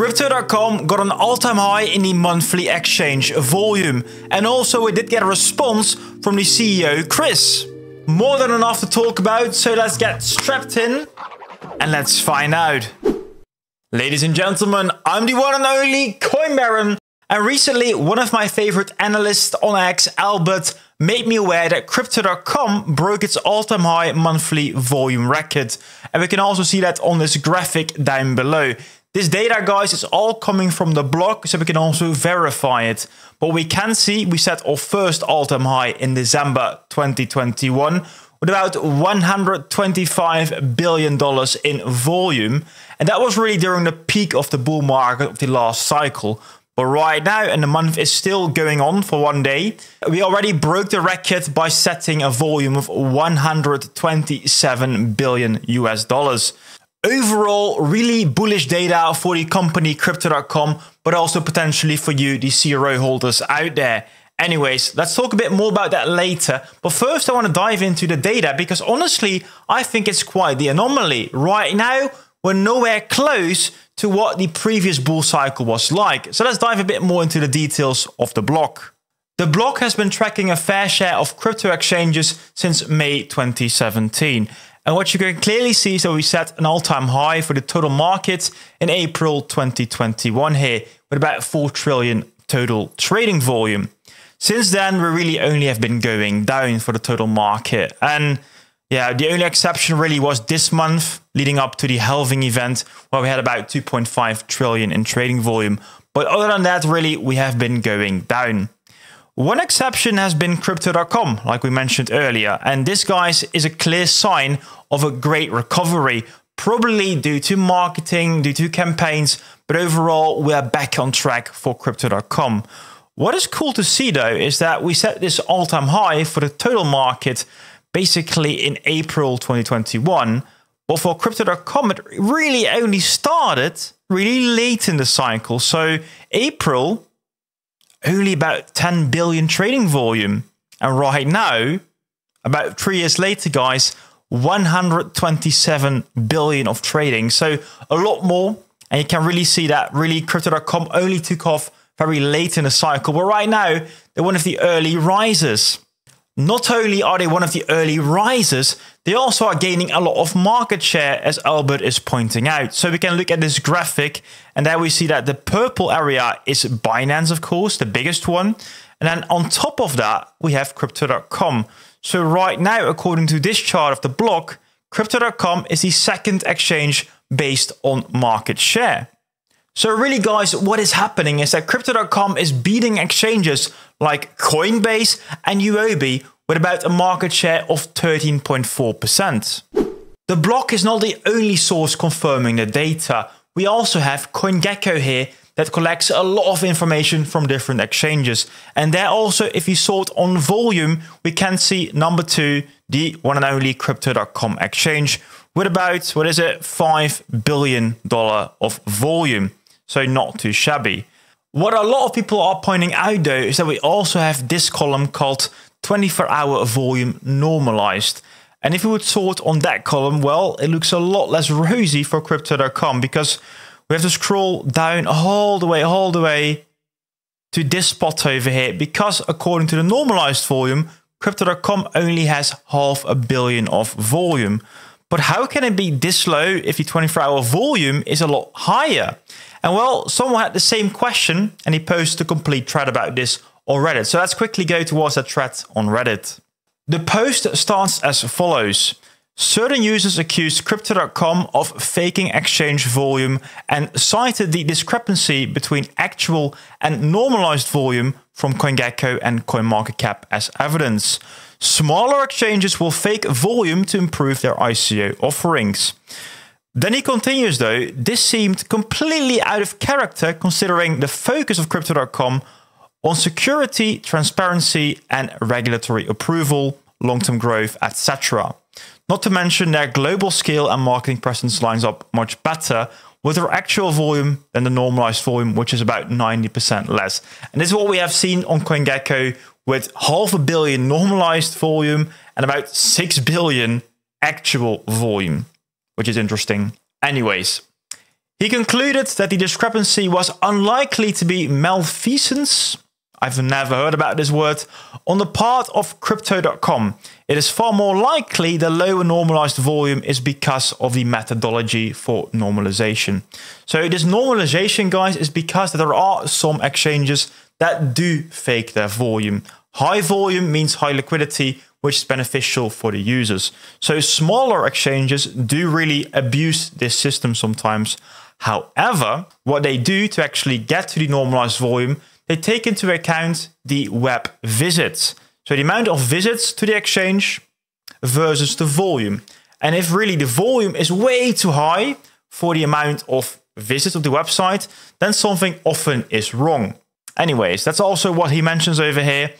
Crypto.com got an all-time high in the monthly exchange volume, and also it did get a response from the CEO Kris. More than enough to talk about, so let's get strapped in and let's find out. Ladies and gentlemen, I'm the one and only Coin Baron, and recently one of my favorite analysts on X, Albert, made me aware that Crypto.com broke its all-time high monthly volume record. And we can also see that on this graphic down below. This data, guys, is all coming from the block, so we can also verify it. But we can see we set our first all-time high in December 2021 with about $125 billion in volume. And that was really during the peak of the bull market of the last cycle. But right now, and the month is still going on for one day, we already broke the record by setting a volume of 127 billion US dollars. Overall, really bullish data for the company Crypto.com, but also potentially for you, the CRO holders out there. Anyways, let's talk a bit more about that later. But first, I want to dive into the data because honestly, I think it's quite the anomaly. Right now, we're nowhere close to what the previous bull cycle was like. So let's dive a bit more into the details of the block. The block has been tracking a fair share of crypto exchanges since May 2017. And what you can clearly see is that we set an all-time high for the total market in April 2021 here, with about 4 trillion total trading volume. Since then, we really only have been going down for the total market. And yeah, the only exception really was this month, leading up to the halving event, where we had about 2.5 trillion in trading volume. But other than that, really, we have been going down. One exception has been Crypto.com, like we mentioned earlier. And this, guys, is a clear sign of a great recovery, probably due to marketing, due to campaigns. But overall, we are back on track for Crypto.com. What is cool to see, though, is that we set this all-time high for the total market basically in April 2021. But for Crypto.com, it really only started really late in the cycle. So April, only about 10 billion trading volume. And right now, about 3 years later, guys, 127 billion of trading. So a lot more. And you can really see that really Crypto.com only took off very late in the cycle. But right now, they're one of the early risers. Not only are they one of the early risers, they also are gaining a lot of market share, as Albert is pointing out. So we can look at this graphic, and there we see that the purple area is Binance, of course, the biggest one. And then on top of that, we have Crypto.com. So right now, according to this chart of the block, Crypto.com is the second exchange based on market share. So really, guys, what is happening is that Crypto.com is beating exchanges like Coinbase and UOB with about a market share of 13.4%. The block is not the only source confirming the data. We also have CoinGecko here that collects a lot of information from different exchanges. And there also, if you sort on volume, we can see number 2, the one and only Crypto.com exchange with about, $5 billion of volume. So not too shabby. What a lot of people are pointing out, though, is that we also have this column called 24-hour volume normalized. And if you would sort on that column, well, it looks a lot less rosy for Crypto.com because we have to scroll down all the way to this spot over here. Because according to the normalized volume, Crypto.com only has $500 million of volume. But how can it be this low if the 24-hour volume is a lot higher? And well, someone had the same question and he posted a complete thread about this on Reddit. So let's quickly go towards that thread on Reddit. The post starts as follows. Certain users accused Crypto.com of faking exchange volume and cited the discrepancy between actual and normalized volume from CoinGecko and CoinMarketCap as evidence. Smaller exchanges will fake volume to improve their ICO offerings. Then he continues, though, this seemed completely out of character considering the focus of Crypto.com on security, transparency, and regulatory approval, long-term growth, etc. Not to mention their global scale and marketing presence lines up much better with their actual volume than the normalized volume, which is about 90% less. And this is what we have seen on CoinGecko with $500 million normalized volume and about 6 billion actual volume, which is interesting. Anyways, He concluded that the discrepancy was unlikely to be malfeasance, I've never heard about this word, on the part of crypto.com. It is far more likely the lower normalized volume is because of the methodology for normalization. So this normalization, guys, is because there are some exchanges that do fake their volume. High volume means high liquidity, which is beneficial for the users. So smaller exchanges do really abuse this system sometimes. However, what they do to actually get to the normalized volume, they take into account the web visits. So the amount of visits to the exchange versus the volume. And if really the volume is way too high for the amount of visits of the website, then something often is wrong. Anyways, that's also what he mentions over here.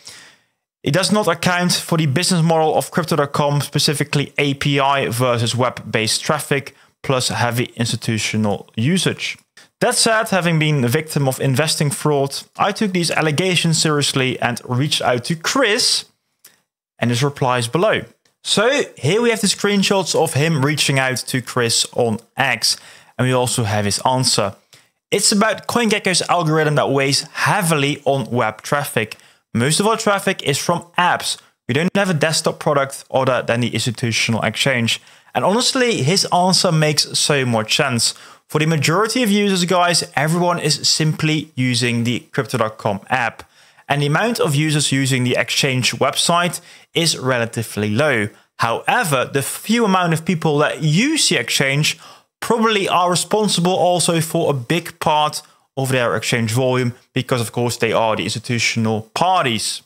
It does not account for the business model of crypto.com, specifically API versus web-based traffic, plus heavy institutional usage. That said, having been a victim of investing fraud, I took these allegations seriously and reached out to Kris, and his replies below. So here we have the screenshots of him reaching out to Kris on X, and we also have his answer. It's about CoinGecko's algorithm that weighs heavily on web traffic. Most of our traffic is from apps. We don't have a desktop product other than the institutional exchange. And honestly, his answer makes so much sense. For the majority of users, guys, everyone is simply using the crypto.com app. And the amount of users using the exchange website is relatively low. However, the few amount of people that use the exchange probably are responsible also for a big part of their exchange volume, because of course they are the institutional parties.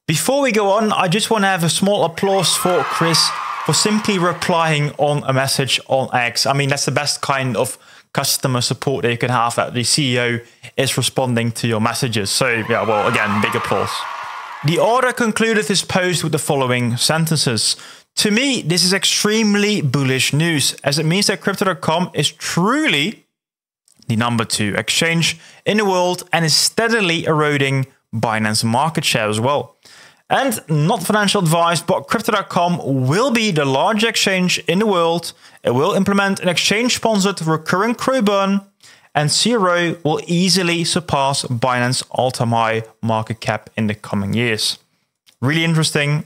Before we go on, I just want to have a small applause for Kris for simply replying on a message on X. I mean, that's the best kind of customer support that you can have, that the CEO is responding to your messages. So yeah, well, again, big applause. The author concluded his post with the following sentences. To me, this is extremely bullish news, as it means that crypto.com is truly the #2 exchange in the world and is steadily eroding Binance market share as well. And not financial advice, but crypto.com will be the largest exchange in the world. It will implement an exchange-sponsored recurring CRO burn, and CRO will easily surpass Binance all-time high market cap in the coming years. Really interesting,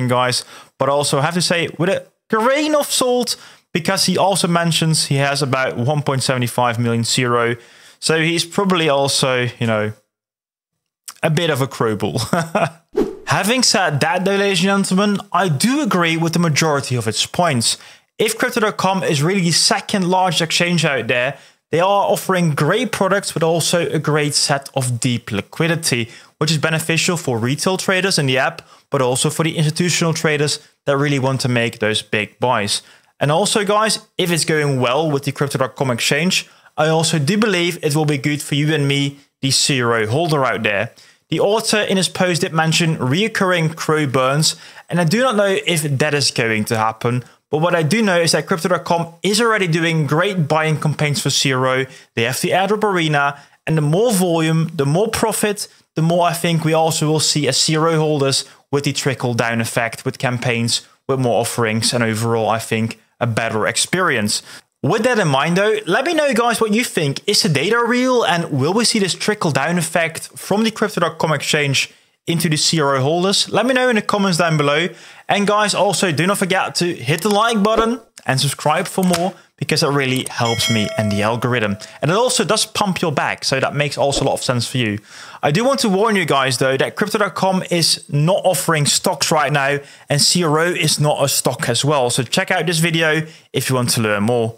guys. But also have to say, with a grain of salt, because he also mentions he has about 1.75 million CRO. So he's probably also, you know, a bit of a crowball. Having said that, though, ladies and gentlemen, I do agree with the majority of its points. If crypto.com is really the second largest exchange out there, they are offering great products, but also a great set of deep liquidity, which is beneficial for retail traders in the app, but also for the institutional traders that really want to make those big buys. And also, guys, if it's going well with the crypto.com exchange, I also do believe it will be good for you and me, the CRO holder out there. The author in his post did mention reoccurring CRO burns, and I do not know if that is going to happen. But what I do know is that crypto.com is already doing great buying campaigns for CRO. They have the airdrop arena, and the more volume, the more profit, the more I think we also will see as CRO holders with the trickle down effect with campaigns, with more offerings, and overall, I think, a better experience. With that in mind though, let me know, guys, what you think. Is the data real, and will we see this trickle down effect from the crypto.com exchange into the CRO holders? Let me know in the comments down below. And guys, also do not forget to hit the like button and subscribe for more, because it really helps me and the algorithm. And it also does pump your back, so that makes also a lot of sense for you. I do want to warn you guys though that crypto.com is not offering stocks right now, and CRO is not a stock as well. So check out this video if you want to learn more.